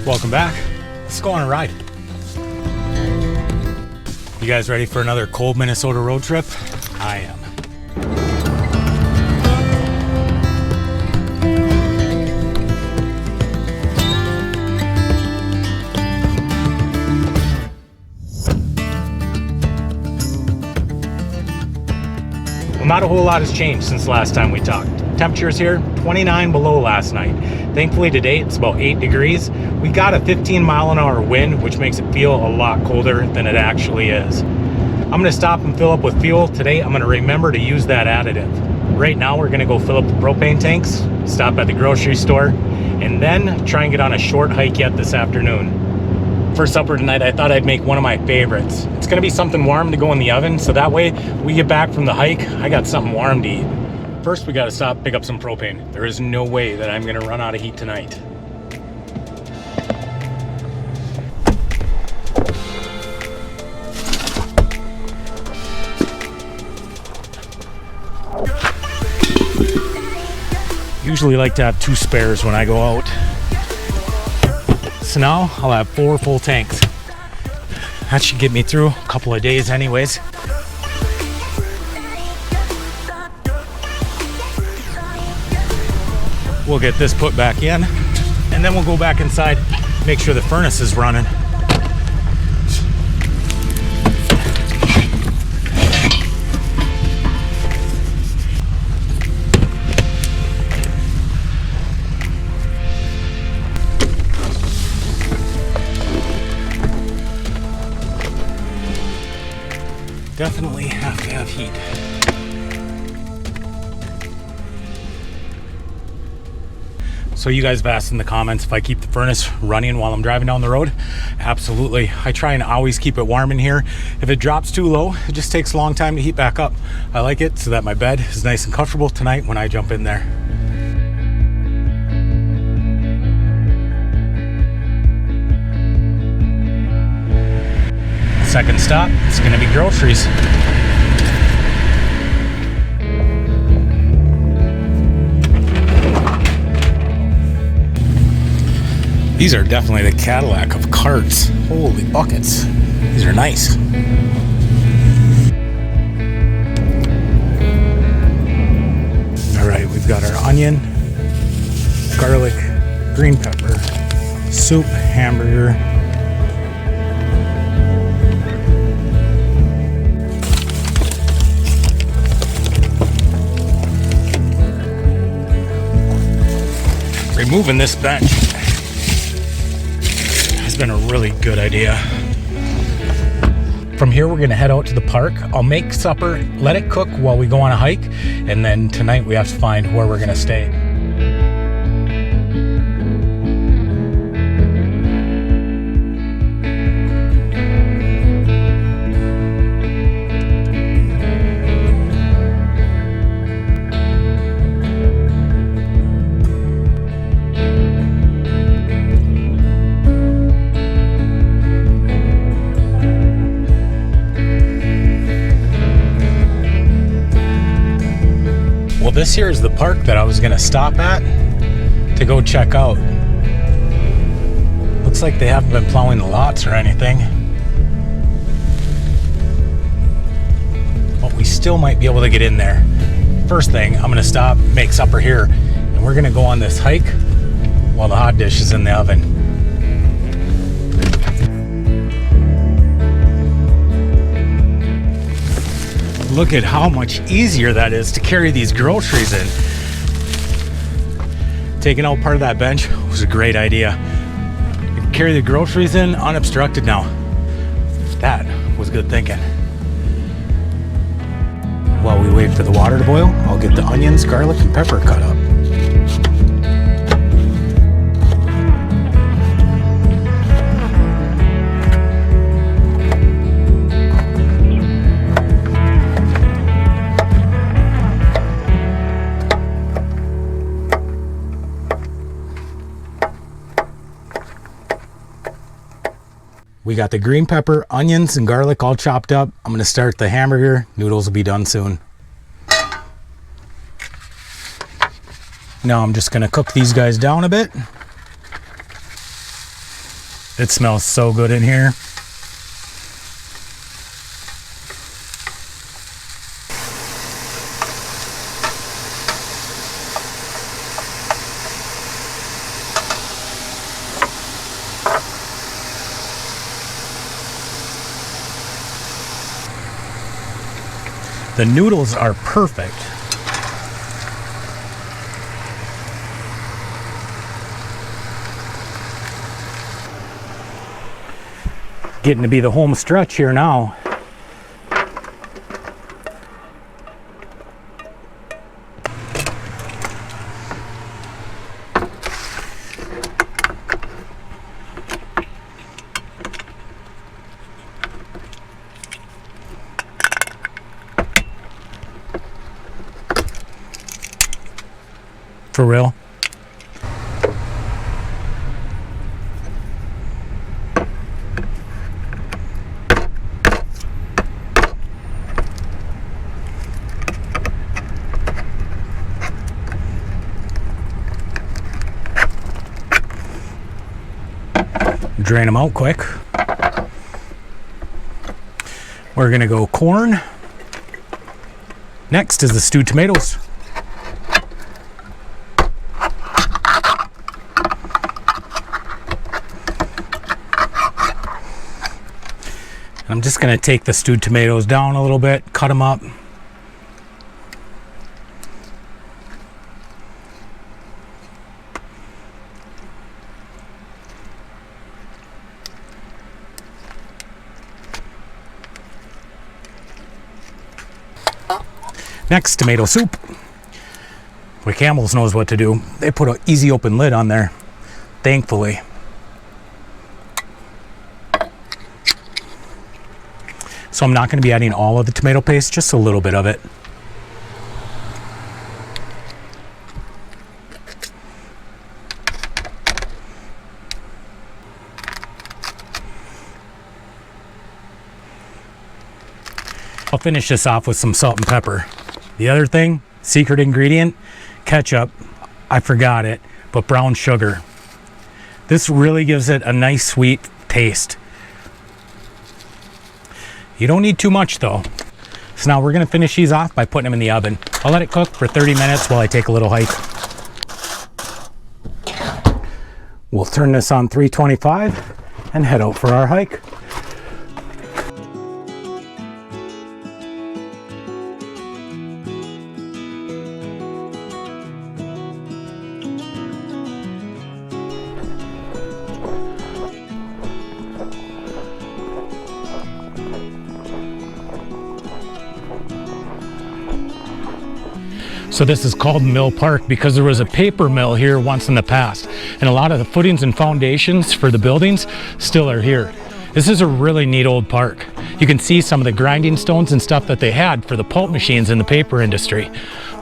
Welcome back. Let's go on a ride. You guys ready for another cold Minnesota road trip? I am. Well, not a whole lot has changed since the last time we talked. Temperatures here, 29 below last night. Thankfully today it's about 8 degrees. We got a 15-mile-an-hour wind, which makes it feel a lot colder than it actually is. I'm gonna stop and fill up with fuel. Today I'm gonna remember to use that additive. Right now we're gonna go fill up the propane tanks, stop at the grocery store, and then try and get on a short hike yet this afternoon. For supper tonight, I thought I'd make one of my favorites. It's gonna be something warm to go in the oven, so that way we get back from the hike, I got something warm to eat. First, we gotta stop, pick up some propane. There is no way that I'm gonna run out of heat tonight. Usually like to have 2 spares when I go out. So now I'll have 4 full tanks. That should get me through a couple of days anyways. We'll get this put back in, and then we'll go back inside, make sure the furnace is running. Definitely have to have heat. So you guys have asked in the comments if I keep the furnace running while I'm driving down the road. Absolutely. I try and always keep it warm in here. If it drops too low, it just takes a long time to heat back up. I like it so that my bed is nice and comfortable tonight when I jump in there. Second stop, it's gonna be groceries. These are definitely the Cadillac of carts. Holy buckets. These are nice. All right, we've got our onion, garlic, green pepper, soup, hamburger. Removing this bench has been a really good idea. From here, we're gonna head out to the park. I'll make supper, let it cook while we go on a hike, and then tonight we have to find where we're gonna stay. Well, this here is the park that I was gonna stop at to go check out. Looks like they haven't been plowing the lots or anything. But we still might be able to get in there. First thing, I'm gonna stop, make supper here, and we're gonna go on this hike while the hot dish is in the oven. Look at how much easier that is to carry these groceries in. Taking out part of that bench was a great idea. You can carry the groceries in unobstructed now. That was good thinking. While we wait for the water to boil, I'll get the onions, garlic, and pepper cut up. We got the green pepper, onions, and garlic all chopped up. I'm gonna start the hamburger. Noodles will be done soon. Now I'm just gonna cook these guys down a bit. It smells so good in here. The noodles are perfect. Getting to be the home stretch here now. For real? Drain them out quick. We're gonna go corn. Next is the stewed tomatoes. I'm just gonna take the stewed tomatoes down a little bit, cut them up. Next, tomato soup. Where Campbell's knows what to do. They put an easy open lid on there, thankfully. So I'm not going to be adding all of the tomato paste, just a little bit of it. I'll finish this off with some salt and pepper. The other thing, secret ingredient, ketchup. I forgot it, but brown sugar. This really gives it a nice sweet taste. You don't need too much though. So now we're gonna finish these off by putting them in the oven. I'll let it cook for 30 minutes while I take a little hike. We'll turn this on 325 and head out for our hike. So this is called Mill Park because there was a paper mill here once in the past, and a lot of the footings and foundations for the buildings still are here. This is a really neat old park. You can see some of the grinding stones and stuff that they had for the pulp machines in the paper industry.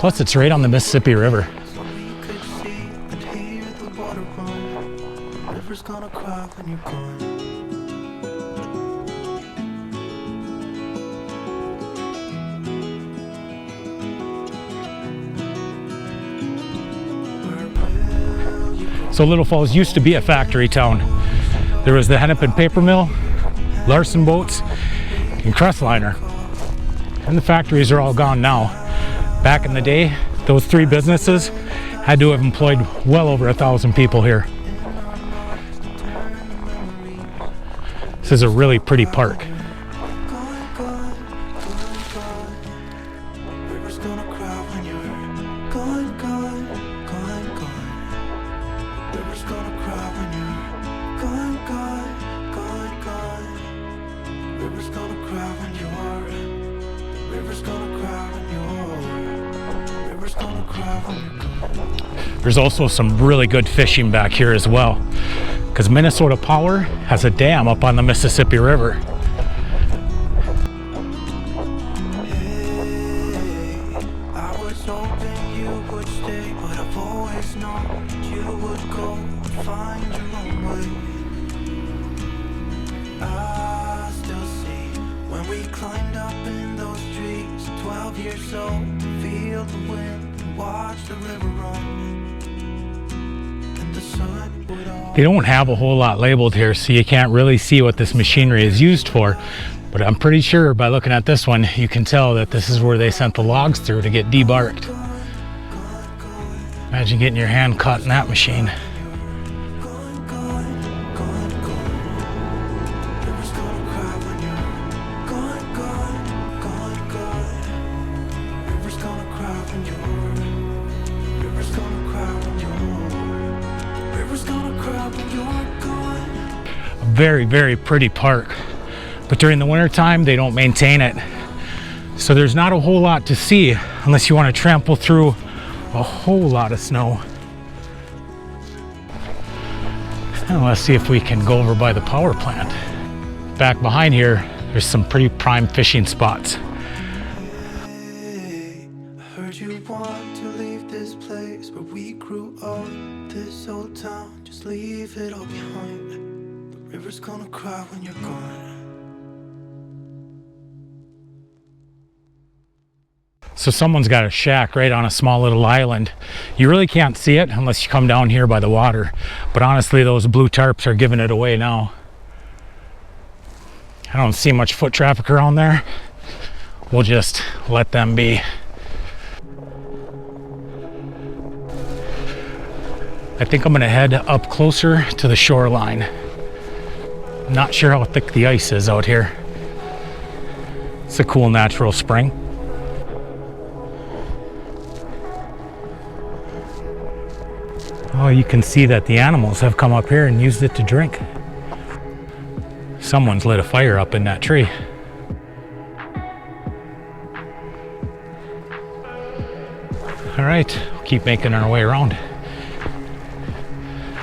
Plus it's right on the Mississippi River. So Little Falls used to be a factory town. There was the Hennepin Paper Mill, Larson Boats, and Crestliner. And the factories are all gone now. Back in the day, those three businesses had to have employed well over 1,000 people here. This is a really pretty park. There's also some really good fishing back here as well, because Minnesota Power has a dam up on the Mississippi River. They don't have a whole lot labeled here, so you can't really see what this machinery is used for. But I'm pretty sure by looking at this one, you can tell that this is where they sent the logs through to get debarked. Imagine getting your hand caught in that machine. Very, very pretty park, but during the winter time they don't maintain it, so there's not a whole lot to see unless you want to trample through a whole lot of snow. And let's see if we can go over by the power plant. Back behind here, there's some pretty prime fishing spots. I heard you want to leave this place where we grew up, this old town, just leave it all behind. River's gonna cry when you're gone. So someone's got a shack right on a small little island. You really can't see it unless you come down here by the water. But honestly, those blue tarps are giving it away now. I don't see much foot traffic around there. We'll just let them be. I think I'm gonna head up closer to the shoreline. Not sure how thick the ice is out here. It's a cool natural spring. Oh, you can see that the animals have come up here and used it to drink. Someone's lit a fire up in that tree. All right, we'll keep making our way around.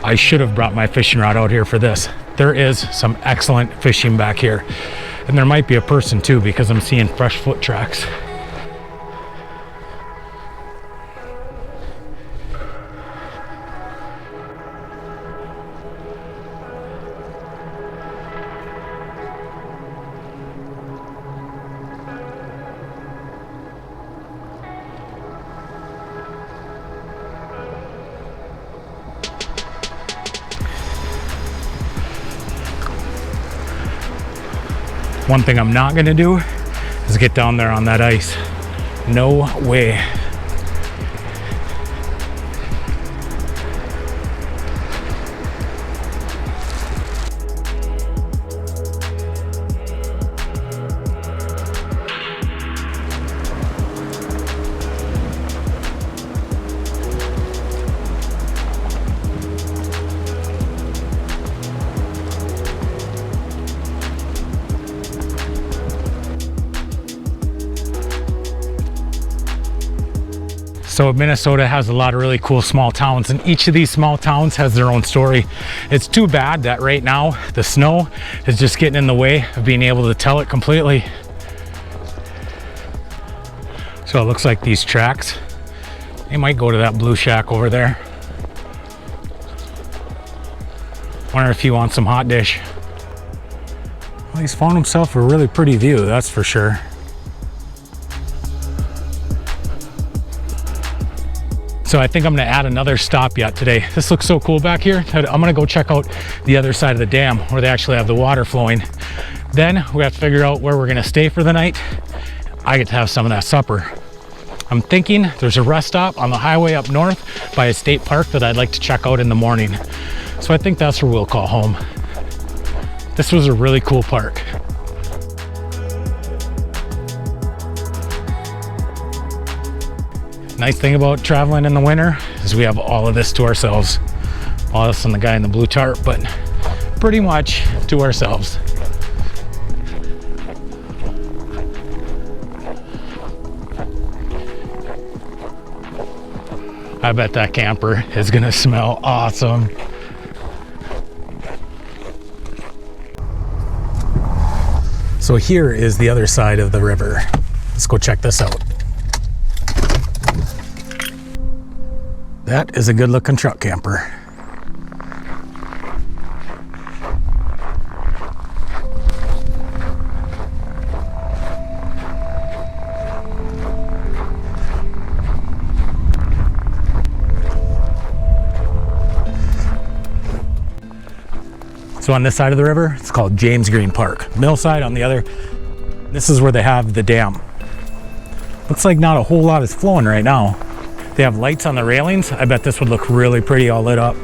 I should have brought my fishing rod out here for this. There is some excellent fishing back here. And there might be a person too, because I'm seeing fresh foot tracks. One thing I'm not gonna do is get down there on that ice. No way. So Minnesota has a lot of really cool small towns, and each of these small towns has their own story. It's too bad that right now the snow is just getting in the way of being able to tell it completely. So it looks like these tracks, they might go to that blue shack over there. Wonder if he wants some hot dish. Well, he's found himself a really pretty view, that's for sure. So I think I'm gonna add another stop yet today. This looks so cool back here. I'm gonna go check out the other side of the dam where they actually have the water flowing. Then we have to figure out where we're gonna stay for the night. I get to have some of that supper. I'm thinking there's a rest stop on the highway up north by a state park that I'd like to check out in the morning. So I think that's where we'll call home. This was a really cool park. Nice thing about traveling in the winter is we have all of this to ourselves. All us and the guy in the blue tarp, but pretty much to ourselves. I bet that camper is gonna smell awesome. So here is the other side of the river. Let's go check this out. That is a good looking truck camper. So on this side of the river, it's called James Green Park. Mill side on the other, this is where they have the dam. Looks like not a whole lot is flowing right now. They have lights on the railings. I bet this would look really pretty all lit up.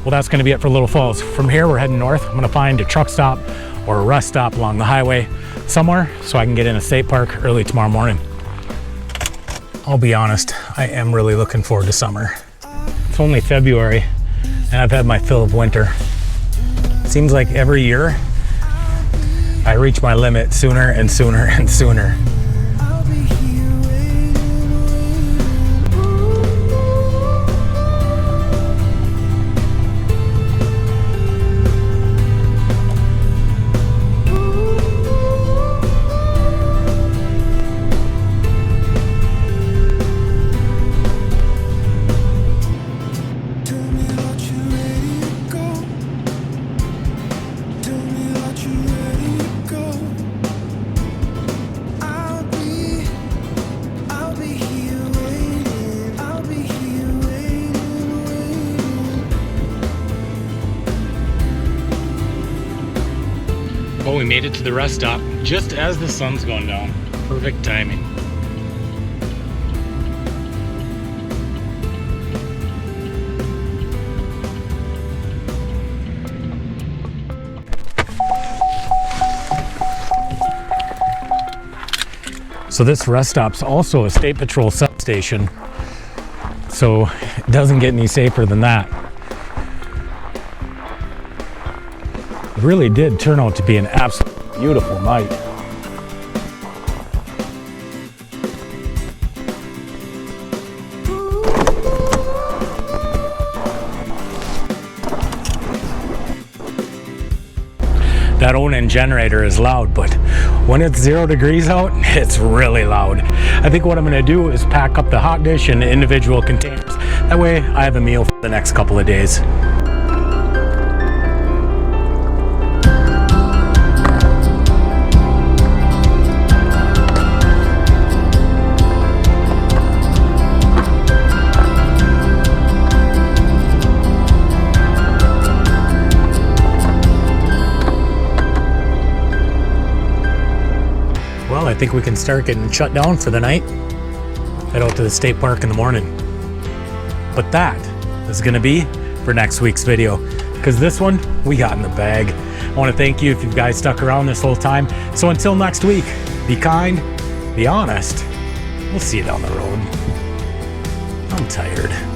Well, that's going to be it for Little Falls. From here, we're heading north. I'm going to find a truck stop or a rest stop along the highway somewhere so I can get in a state park early tomorrow morning. I'll be honest, I am really looking forward to summer. It's only February and I've had my fill of winter. It seems like every year I reach my limit sooner and sooner and sooner. Well, we made it to the rest stop just as the sun's going down. Perfect timing. So this rest stop's also a State Patrol substation, so it doesn't get any safer than that. It really did turn out to be an absolutely beautiful night. That Onan generator is loud, but when it's 0 degrees out, it's really loud. I think what I'm gonna do is pack up the hot dish in individual containers. That way I have a meal for the next couple of days. Well, I think we can start getting shut down for the night. Head out to the state park in the morning. But that is gonna be for next week's video, because this one we got in the bag. I wanna thank you if you guys stuck around this whole time. So until next week, be kind, be honest. We'll see you down the road. I'm tired.